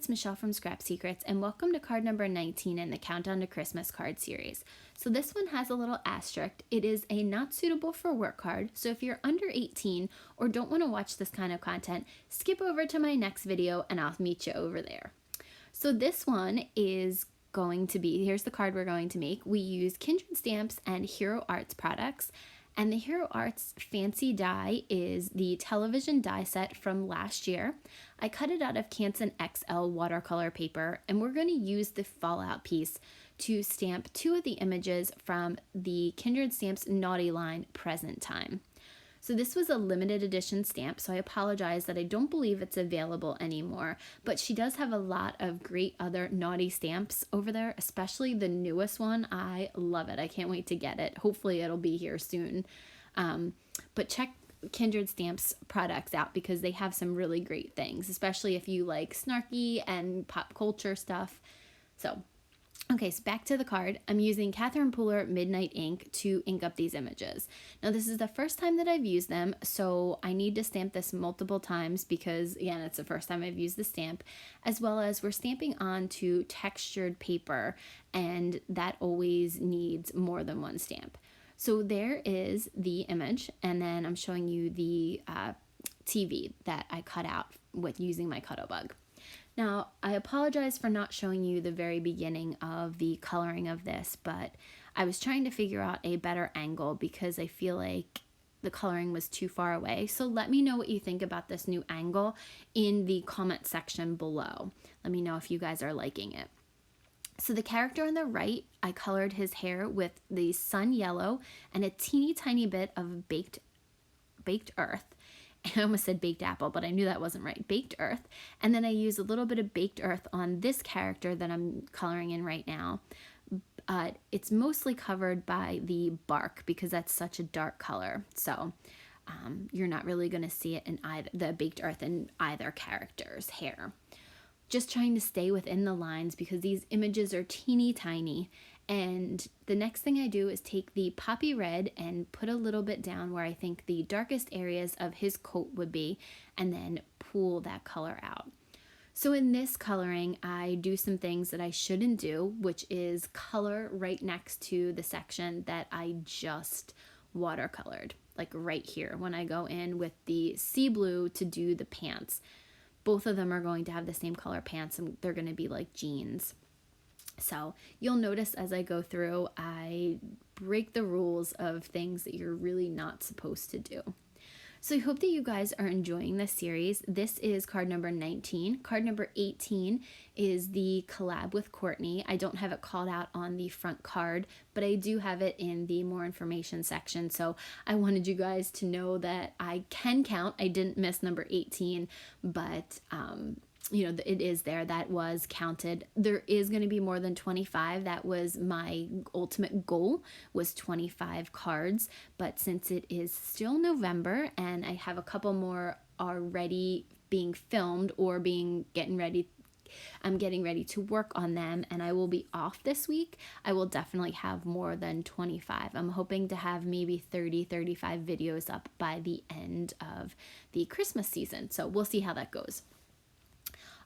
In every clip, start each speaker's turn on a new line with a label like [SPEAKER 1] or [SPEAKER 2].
[SPEAKER 1] it's Michelle from Scrap Secrets, and welcome to card number 19 in the Countdown to Christmas card series. So this one has a little asterisk. It is a not suitable for work card, so if you're under 18 or don't want to watch this kind of content, skip over to my next video and I'll meet you over there. So this one is going to be, here's the card we're going to make. We use Kindred stamps and Hero Arts products. And the Hero Arts Fancy Die is the television die set from last year. I cut it out of Canson XL Watercolor paper, and we're going to use the fallout piece to stamp two of the images from the Kindred Stamps Naughty line Present Time. So this was a limited edition stamp, so I apologize that I don't believe it's available anymore, but she does have a lot of great other naughty stamps over there, especially the newest one. I love it. I can't wait to get it. Hopefully it'll be here soon. But check Kindred Stamps products out because they have some really great things, especially if you like snarky and pop culture stuff. Okay, so back to the card. I'm using Catherine Pooler Midnight ink to ink up these images. Now this is the first time that I've used them, so I need to stamp this multiple times because, again, it's the first time I've used the stamp, as well as we're stamping onto textured paper, and that always needs more than one stamp. So there is the image, and then I'm showing you the TV that I cut out with using my Cuttlebug. Now, I apologize for not showing you the very beginning of the coloring of this, but I was trying to figure out a better angle because I feel like the coloring was too far away. So let me know what you think about this new angle in the comment section below. Let me know if you guys are liking it. So the character on the right, I colored his hair with the sun yellow and a teeny tiny bit of baked earth. I almost said baked apple, but I knew that wasn't right. Baked earth. And then I use a little bit of baked earth on this character that I'm coloring in right now. It's mostly covered by the bark because that's such a dark color. So you're not really going to see it in either the baked earth in either character's hair. Just trying to stay within the lines because these images are teeny tiny. And the next thing I do is take the poppy red and put a little bit down where I think the darkest areas of his coat would be, and then pull that color out. So in this coloring, I do some things that I shouldn't do, which is color right next to the section that I just watercolored, like right here when I go in with the sea blue to do the pants. Both of them are going to have the same color pants, and they're going to be like jeans. So you'll notice as I go through, I break the rules of things that you're really not supposed to do. So I hope that you guys are enjoying this series. This is card number 19. Card number 18 is the collab with Courtney. I don't have it called out on the front card, but I do have it in the more information section. So I wanted you guys to know that I can count. I didn't miss number 18, but you know, it is there. That was counted. There is going to be more than 25. That was my ultimate goal, was 25 cards. But since it is still November and I have a couple more already being filmed or getting ready, I'm getting ready to work on them, and I will be off this week, I will definitely have more than 25. I'm hoping to have maybe 30, 35 videos up by the end of the Christmas season. So we'll see how that goes.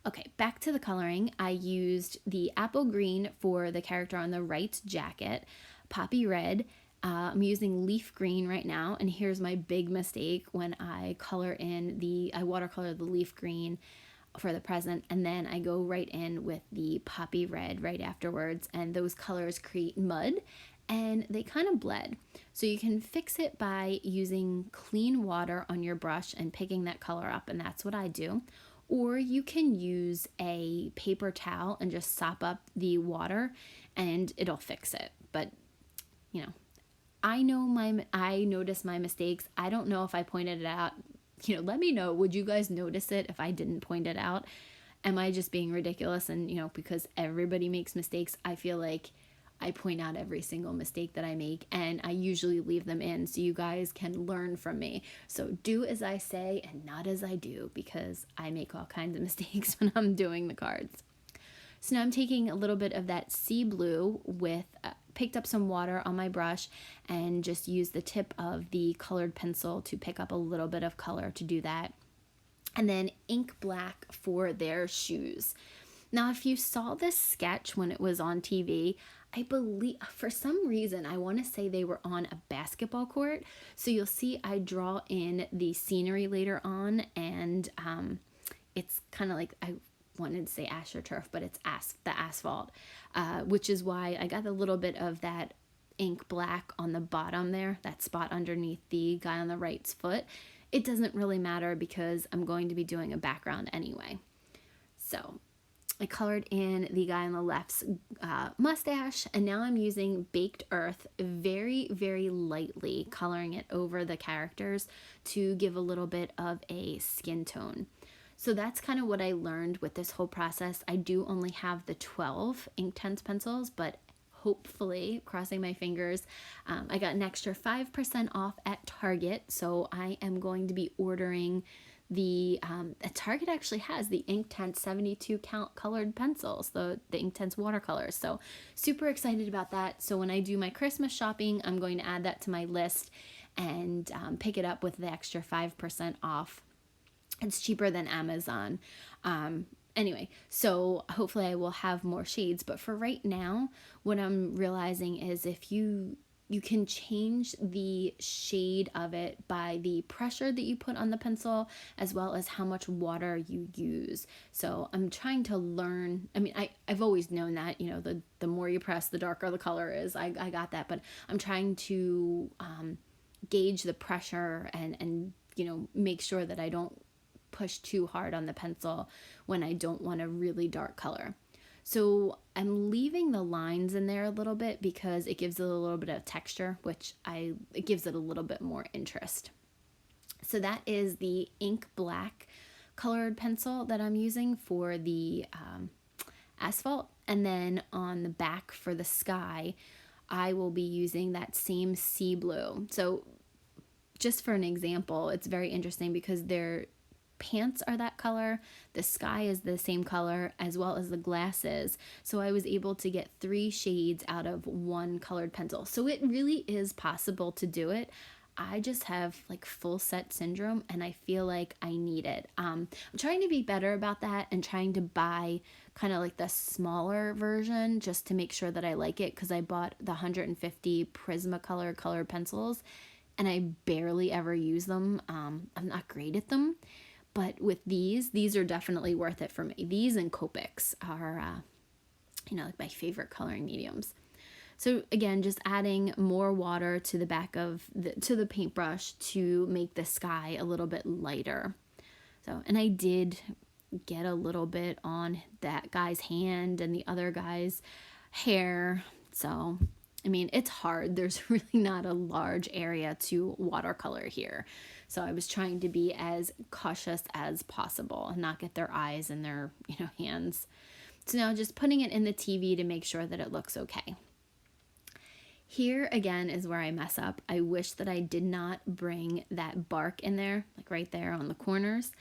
[SPEAKER 1] Okay, back to the coloring. I used the apple green for the character on the right jacket, poppy red. I'm using leaf green right now, and here's my big mistake when I I watercolor the leaf green for the present, and then I go right in with the poppy red right afterwards, and those colors create mud, and they kind of bled. So you can fix it by using clean water on your brush and picking that color up, and that's what I do. Or you can use a paper towel and just sop up the water and it'll fix it. But, you know, I notice my mistakes. I don't know if I pointed it out. You know, let me know. Would you guys notice it if I didn't point it out? Am I just being ridiculous? And, you know, because everybody makes mistakes, I feel like I point out every single mistake that I make, and I usually leave them in so you guys can learn from me. So do as I say and not as I do, because I make all kinds of mistakes when I'm doing the cards. So now I'm taking a little bit of that sea blue with, picked up some water on my brush and just used the tip of the colored pencil to pick up a little bit of color to do that. And then ink black for their shoes. Now, if you saw this sketch when it was on TV, I believe for some reason, I want to say they were on a basketball court. So you'll see I draw in the scenery later on, and it's kind of like, I wanted to say AstroTurf, but it's the asphalt, which is why I got a little bit of that ink black on the bottom there, that spot underneath the guy on the right's foot. It doesn't really matter because I'm going to be doing a background anyway. So I colored in the guy on the left's mustache, and now I'm using Baked Earth very, very lightly, coloring it over the characters to give a little bit of a skin tone. So that's kind of what I learned with this whole process. I do only have the 12 Inktense pencils, but hopefully, crossing my fingers, I got an extra 5% off at Target, so I am going to be ordering the Target actually has the Inktense 72 count colored pencils, the Inktense Watercolor. So super excited about that. So when I do my Christmas shopping, I'm going to add that to my list and pick it up with the extra 5% off. It's cheaper than Amazon. Anyway, so hopefully I will have more shades, but for right now, what I'm realizing is if you can change the shade of it by the pressure that you put on the pencil, as well as how much water you use. So I'm trying to learn. I mean, I've always known that, you know, the more you press, the darker the color is. I got that, but I'm trying to gauge the pressure and, you know, make sure that I don't push too hard on the pencil when I don't want a really dark color. So I'm leaving the lines in there a little bit because it gives it a little bit of texture, which it gives it a little bit more interest. So that is the ink black colored pencil that I'm using for the asphalt. And then on the back for the sky, I will be using that same sea blue. So just for an example, it's very interesting because their pants are that color, the sky is the same color, as well as the glasses. So I was able to get 3 shades out of one colored pencil. So it really is possible to do it. I just have like full set syndrome and I feel like I need it. I'm trying to be better about that and trying to buy kind of like the smaller version just to make sure that I like it, because I bought the 150 Prismacolor colored pencils and I barely ever use them. I'm not great at them. But with these are definitely worth it for me. These and Copics are, you know, like my favorite coloring mediums. So again, just adding more water to the back of the paintbrush to make the sky a little bit lighter. So, and I did get a little bit on that guy's hand and the other guy's hair. So, I mean, it's hard. There's really not a large area to watercolor here. So I was trying to be as cautious as possible and not get their eyes and their, you know, hands. So now just putting it in the TV to make sure that it looks okay. Here again is where I mess up. I wish that I did not bring that bark in there, like right there on the corners.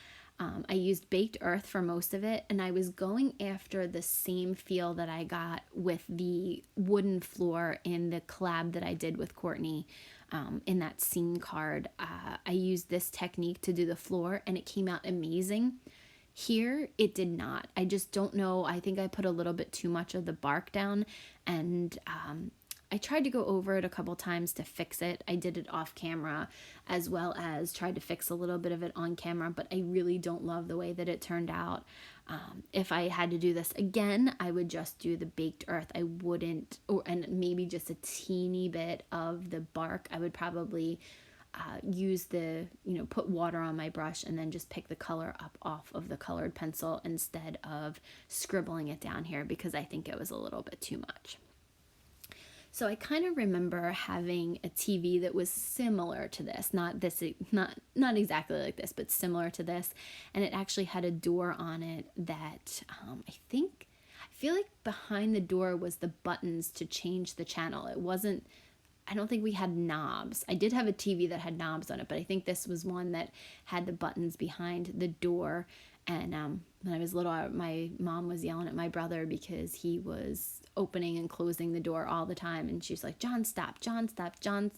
[SPEAKER 1] I used Baked Earth for most of it, and I was going after the same feel that I got with the wooden floor in the collab that I did with Courtney in that scene card. I used this technique to do the floor, and it came out amazing. Here, it did not. I just don't know. I think I put a little bit too much of the bark down, and I tried to go over it a couple times to fix it. I did it off camera as well as tried to fix a little bit of it on camera, but I really don't love the way that it turned out. If I had to do this again, I would just do the Baked Earth. I wouldn't, and maybe just a teeny bit of the bark. I would probably use put water on my brush and then just pick the color up off of the colored pencil instead of scribbling it down here, because I think it was a little bit too much. So I kind of remember having a TV that was similar to this, not exactly like this, but similar to this. And it actually had a door on it that I feel like behind the door was the buttons to change the channel. I don't think we had knobs. I did have a TV that had knobs on it, but I think this was one that had the buttons behind the door. And when I was little, my mom was yelling at my brother because he was opening and closing the door all the time. And she's like, John, stop, John, stop, John.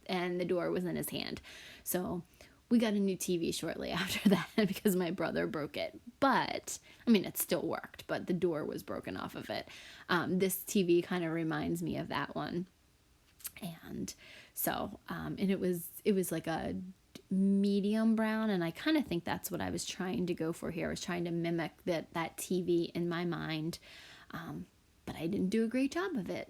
[SPEAKER 1] And the door was in his hand. So We got a new TV shortly after that because my brother broke it. But, I mean, it still worked, but the door was broken off of it. This TV kind of reminds me of that one. And so, and it was like a medium brown, and I kind of think that's what I was trying to go for here. I was trying to mimic that TV in my mind, but I didn't do a great job of it.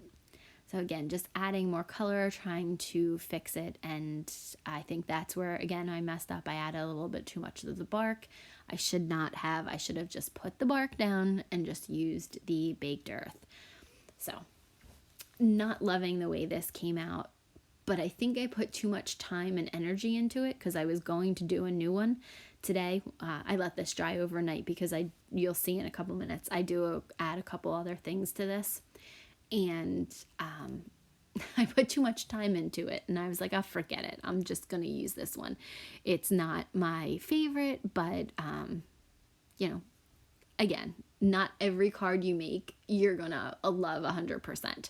[SPEAKER 1] So again, just adding more color, trying to fix it, and I think that's where, again, I messed up. I added a little bit too much of the bark. I should have just put the bark down and just used the baked earth. So, not loving the way this came out, but I think I put too much time and energy into it because I was going to do a new one today. I let this dry overnight because you'll see in a couple minutes, I do add a couple other things to this. And I put too much time into it, and I was like, I'll forget it. I'm just going to use this one. It's not my favorite, but, again, not every card you make, you're going to love 100%.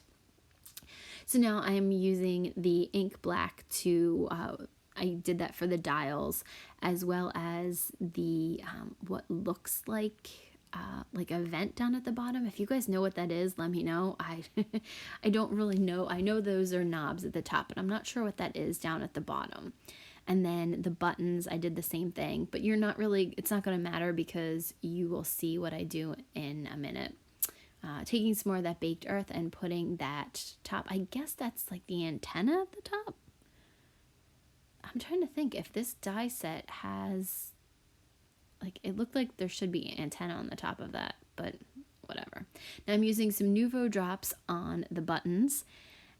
[SPEAKER 1] So now I am using the ink black to, I did that for the dials, as well as the, what looks like a vent down at the bottom. If you guys know what that is, let me know. I don't really know. I know those are knobs at the top, but I'm not sure what that is down at the bottom. And then the buttons, I did the same thing, but it's not going to matter because you will see what I do in a minute. Taking some more of that baked earth and putting that top, I guess that's like the antenna at the top. I'm trying to think if this die set has, it looked like there should be an antenna on the top of that, but whatever. Now I'm using some Nuvo Drops on the buttons,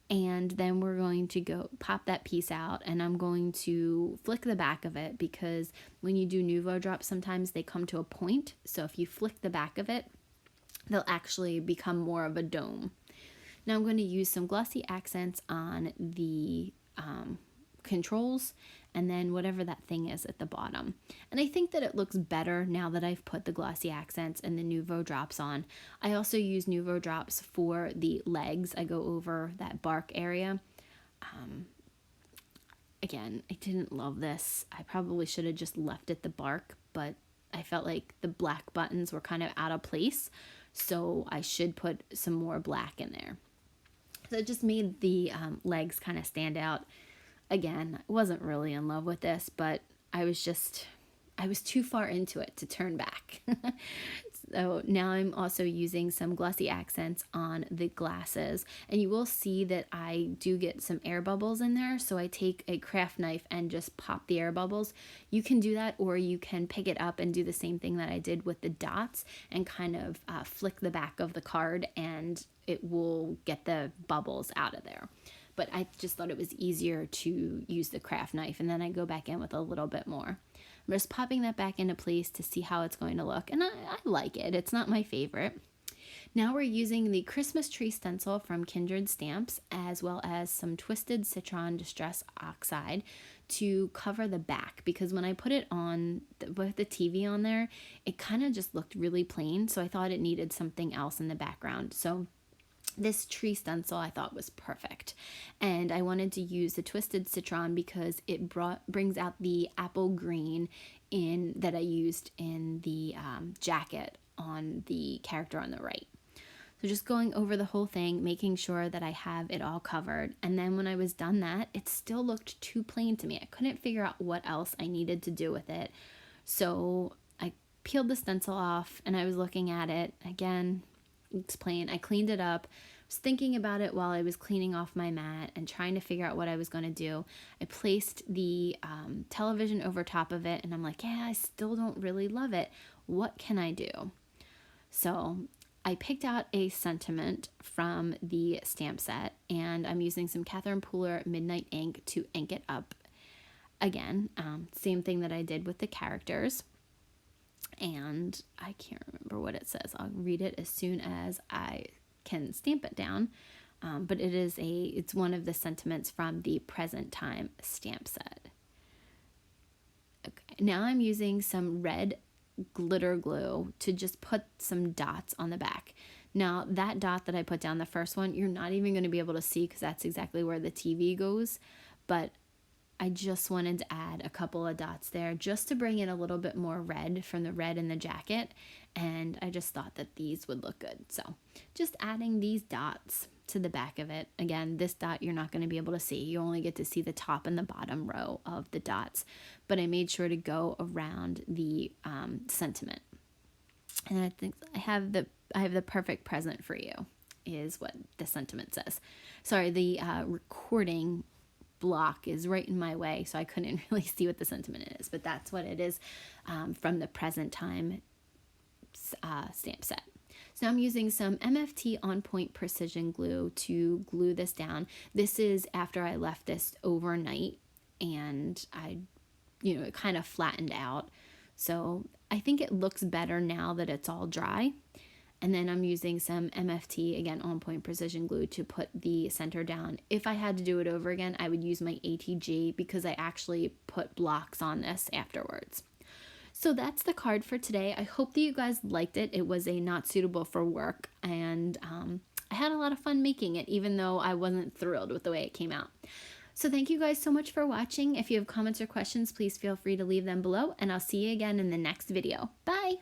[SPEAKER 1] and then we're going to go pop that piece out, and I'm going to flick the back of it because when you do Nuvo Drops, sometimes they come to a point. So if you flick the back of it, they'll actually become more of a dome. Now I'm going to use some Glossy Accents on the controls, and then whatever that thing is at the bottom. And I think that it looks better now that I've put the Glossy Accents and the Nuvo Drops on. I also use Nuvo Drops for the legs. I go over that bark area. Again, I didn't love this. I probably should have just left it the bark, but I felt like the black buttons were kind of out of place, so I should put some more black in there. So it just made the legs kind of stand out. Again, I wasn't really in love with this, but I was too far into it to turn back. So now I'm also using some Glossy Accents on the glasses, and you will see that I do get some air bubbles in there. So I take a craft knife and just pop the air bubbles. You can do that, or you can pick it up and do the same thing that I did with the dots and kind of flick the back of the card, and it will get the bubbles out of there. But I just thought it was easier to use the craft knife, and then I go back in with a little bit more. I'm just popping that back into place to see how it's going to look, and I like it. It's not my favorite. Now we're using the Christmas tree stencil from Kindred stamps, as well as some twisted Citron Distress Oxide to cover the back, because when I put it on with the TV on there, it kind of just looked really plain, so I thought it needed something else in the background. So this tree stencil I thought was perfect, and I wanted to use the twisted citron because it brings out the apple green that I used in the jacket on the character on the right. So just going over the whole thing, making sure that I have it all covered, and then when I was done that, it still looked too plain to me. I couldn't figure out what else I needed to do with it, so I peeled the stencil off and I was looking at it again. It's plain. I cleaned it up. I was thinking about it while I was cleaning off my mat and trying to figure out what I was going to do. I placed the television over top of it, and I'm like, yeah, I still don't really love it. What can I do? So I picked out a sentiment from the stamp set, and I'm using some Catherine Pooler Midnight ink to ink it up. Again, same thing that I did with the characters. And I can't remember what it says. I'll read it as soon as I can stamp it down. But it's one of the sentiments from the present time stamp set. Okay, now I'm using some red glitter glue to just put some dots on the back. Now that dot that I put down, the first one, you're not even going to be able to see because that's exactly where the TV goes. But I just wanted to add a couple of dots there just to bring in a little bit more red from the red in the jacket, and I just thought that these would look good. So just adding these dots to the back of it. Again, this dot you're not going to be able to see. You only get to see the top and the bottom row of the dots, but I made sure to go around the sentiment. And I think I have the perfect present for you is what the sentiment says. Sorry, the recording block is right in my way, so I couldn't really see what the sentiment is, but that's what it is from the present time stamp set. So now I'm using some MFT On Point Precision Glue to glue this down. This is after I left this overnight and it kind of flattened out. So I think it looks better now that it's all dry. And then I'm using some MFT, again, On Point Precision Glue to put the center down. If I had to do it over again, I would use my ATG because I actually put blocks on this afterwards. So that's the card for today. I hope that you guys liked it. It was a not suitable for work, and I had a lot of fun making it, even though I wasn't thrilled with the way it came out. So thank you guys so much for watching. If you have comments or questions, please feel free to leave them below, and I'll see you again in the next video. Bye!